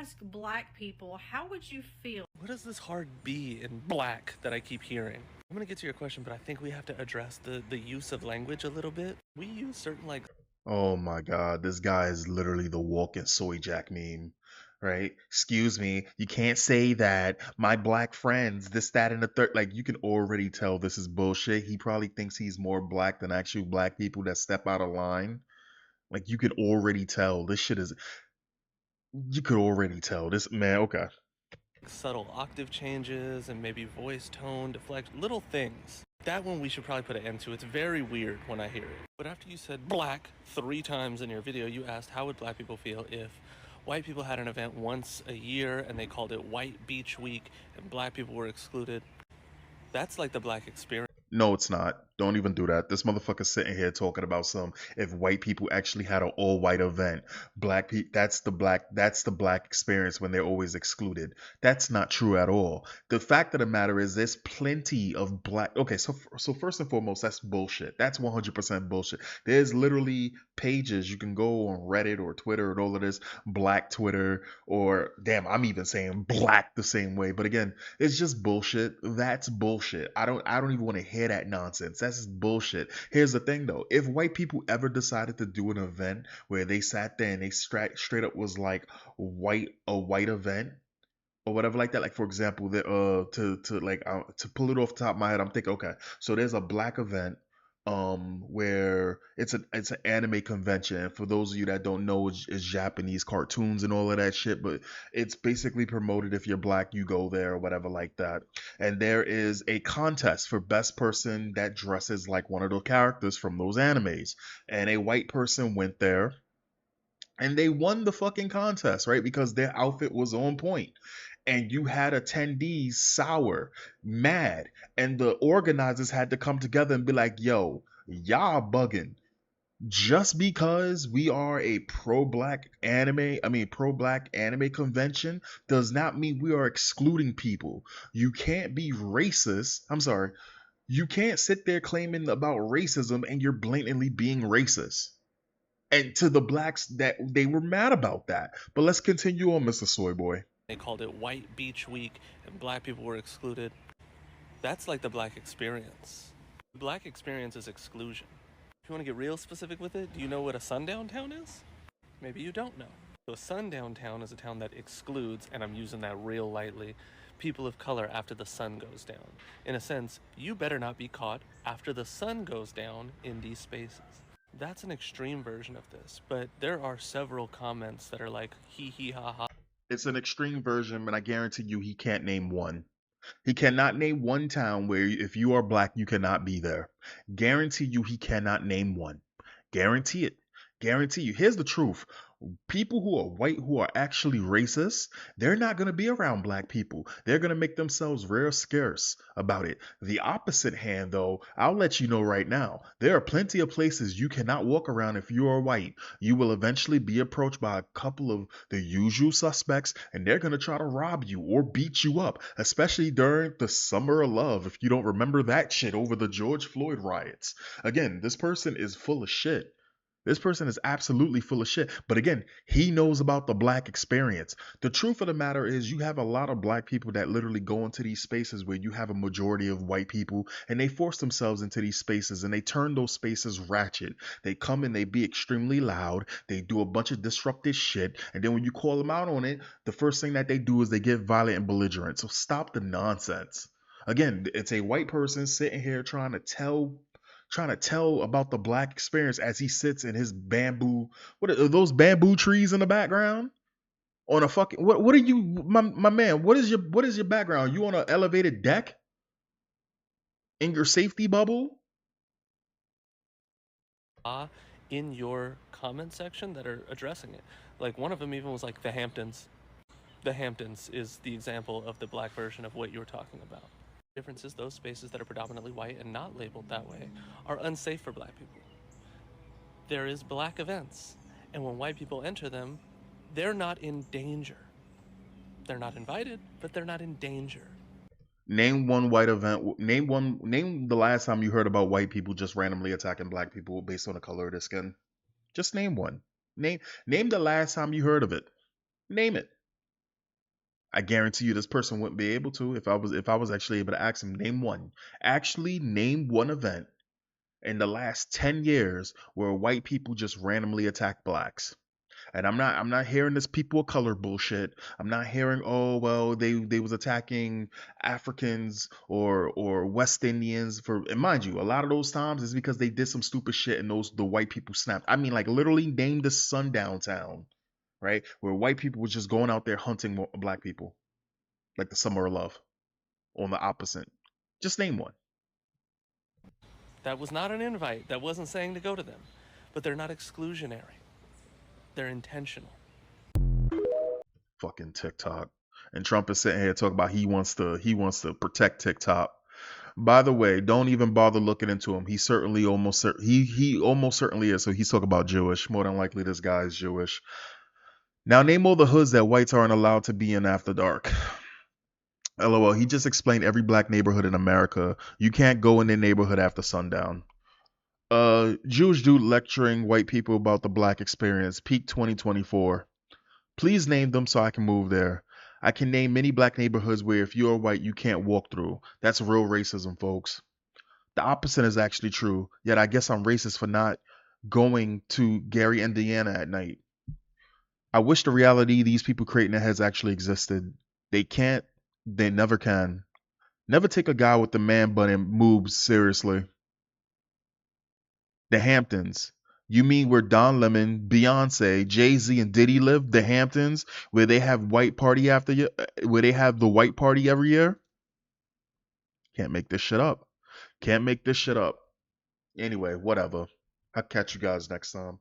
ask black people, how would you feel? What is this hard B in black that I keep hearing? I'm gonna get to your question, but I think we have to address the use of language a little bit. We use certain like Oh my God, this guy is literally the walking soy jack meme, right? Excuse me, you can't say that. My black friends, this, that, and the third. Like, you can already tell this is bullshit. He probably thinks he's more black than actual black people that step out of line. Like, you could already tell this shit is. You could already tell this man. Okay. subtle octave changes and maybe voice tone, deflect, little things. That one we should probably put an end to. It's very weird when I hear it. But after you said black 3 times in your video, you asked how would black people feel if white people had an event once a year and they called it White Beach Week and black people were excluded. That's like the black experience. No, it's not. Don't even do that. This motherfucker's sitting here talking about if white people actually had an all white event. Black people, that's the black experience when they're always excluded. That's not true at all. The fact of the matter is there's plenty of black. Okay, so first and foremost, that's bullshit. That's 100% bullshit. There's literally pages you can go on Reddit or Twitter and all of this, black Twitter, or damn, I'm even saying black the same way. But again, it's just bullshit. That's bullshit. I don't even want to hear that nonsense. That's just bullshit. Here's the thing though. If white people ever decided to do an event where they sat there and they straight up was like a white event or whatever like that, like for example, to pull it off the top of my head, I'm thinking, okay, so there's a black event where it's an anime convention. And for those of you that don't know, it's Japanese cartoons and all of that shit, but it's basically promoted. If you're black, you go there or whatever like that. And there is a contest for best person that dresses like one of the characters from those animes, and a white person went there and they won the fucking contest, right? Because their outfit was on point. And you had attendees sour, mad, and the organizers had to come together and be like, yo, y'all bugging. Just because we are a pro black anime convention does not mean we are excluding people. You can't be racist. I'm sorry. You can't sit there claiming about racism and you're blatantly being racist. And to the blacks, that they were mad about that. But let's continue on, Mr. Soyboy. They called it White Beach Week and black people were excluded. That's like the black experience. The black experience is exclusion. If you want to get real specific with it, do you know what a sundown town is? Maybe you don't know. So a sundown town is a town that excludes, and I'm using that real lightly, people of color after the sun goes down. In a sense, you better not be caught after the sun goes down in these spaces. That's an extreme version of this, but there are several comments that are like, hee hee ha ha. It's an extreme version, but I guarantee you he can't name one. He cannot name one town where if you are black, you cannot be there. Guarantee you he cannot name one. Guarantee it. Guarantee you. Here's the truth. People who are white who are actually racist, they're not going to be around black people. They're going to make themselves real scarce about it. The opposite hand, though, I'll let you know right now, there are plenty of places you cannot walk around if you are white. You will eventually be approached by a couple of the usual suspects, and they're going to try to rob you or beat you up, especially during the Summer of Love, if you don't remember that shit over the George Floyd riots. Again, this person is full of shit. This person is absolutely full of shit. But again, he knows about the black experience. The truth of the matter is, you have a lot of black people that literally go into these spaces where you have a majority of white people, and they force themselves into these spaces and they turn those spaces ratchet. They come and they be extremely loud. They do a bunch of disruptive shit. And then when you call them out on it, the first thing that they do is they get violent and belligerent. So stop the nonsense. Again, it's a white person sitting here trying to tell about the black experience as he sits in his bamboo. What are those bamboo trees in the background? On a fucking what are you, my man? What is your background? You on an elevated deck in your safety bubble? In your comment section that are addressing it. Like one of them even was like the Hamptons. The Hamptons is the example of the black version of what you were talking about. The difference is those spaces that are predominantly white and not labeled that way are unsafe for black people. There is black events, and when white people enter them, they're not in danger. They're not invited, but they're not in danger. Name one white event. Name the last time you heard about white people just randomly attacking black people based on the color of their skin. Just name one. Name the last time you heard of it. Name it. I guarantee you this person wouldn't be able to if I was actually able to ask him, name one. Actually name one event in the last 10 years where white people just randomly attack blacks. And I'm not hearing this people of color bullshit. I'm not hearing, oh well, they was attacking Africans or West Indians for, and mind you, a lot of those times is because they did some stupid shit and the white people snapped. I mean, like literally name the sundown town, right? Where white people was just going out there hunting black people. Like the Summer of Love. On the opposite. Just name one. That was not an invite. That wasn't saying to go to them. But they're not exclusionary. They're intentional. Fucking TikTok. And Trump is sitting here talking about he wants to protect TikTok. By the way, don't even bother looking into him. He certainly he almost certainly is. So he's talking about Jewish. More than likely, this guy is Jewish. Now name all the hoods that whites aren't allowed to be in after dark. LOL. He just explained every black neighborhood in America. You can't go in their neighborhood after sundown. Jewish dude lecturing white people about the black experience. Peak 2024. Please name them so I can move there. I can name many black neighborhoods where if you're white, you can't walk through. That's real racism, folks. The opposite is actually true, yet I guess I'm racist for not going to Gary, Indiana at night. I wish the reality these people create in their heads actually existed. They can't, they never can. Never take a guy with the man bun and moves seriously. The Hamptons. You mean where Don Lemon, Beyonce, Jay-Z, and Diddy live? The Hamptons, where they have white party after year, where they have the white party every year? Can't make this shit up. Can't make this shit up. Anyway, whatever. I'll catch you guys next time.